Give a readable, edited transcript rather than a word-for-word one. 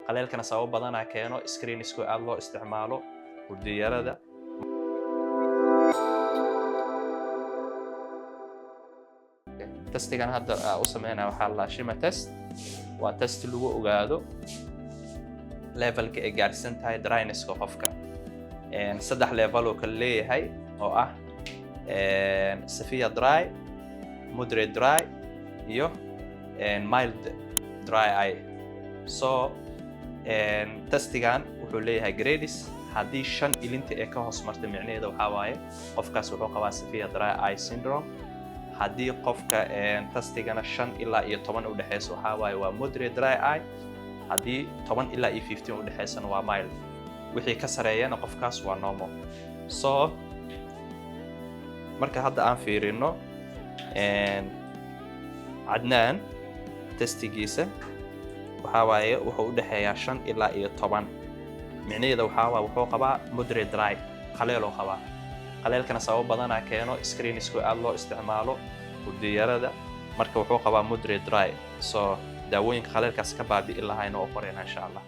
qaleelkana sabab badanaa keeno screen isku aad loo isticmaalo hurdiyarada testigan hadda u sameynaa waxaa la shima test waa test lagu ogaado levelka ay gaarsan tahay dryness-ka qofka saddex level oo kala leeyahay oo ah severe dry moderate dry iyo mild dry eye so testigan wuxuu leeyahay grades haddii 5 ilinta ee ka hoos marta micnaheedu waxaa waaye qofkaas wuxuu qabaa severe dry eye syndrome haddii qofka testigana 5 ilaa iyo 10 u dhaxayso waxaa waaye waa moderate dry eye haddii 10 ilaa iyo 15 u dhaxaysana waa mild wixii ka sareeyana qofkaas waa normal so marka hadda aan fiirino Adnan testigiisa waxaa waaye wuxuu u dhaxeeyaa 5 ilaa iyo 10 micnaheedu waxaa waaye wuxuu qabaa moderate dry qaleel oo qabaa qaleelkana sabab badanaa keeno screen isku aad loo isticmaalo hurdiyarada marka wuxuu qabaa moderate dry so daawooyinka qaleelkaas ka baabi'i lahayn oo qorayna insha Allah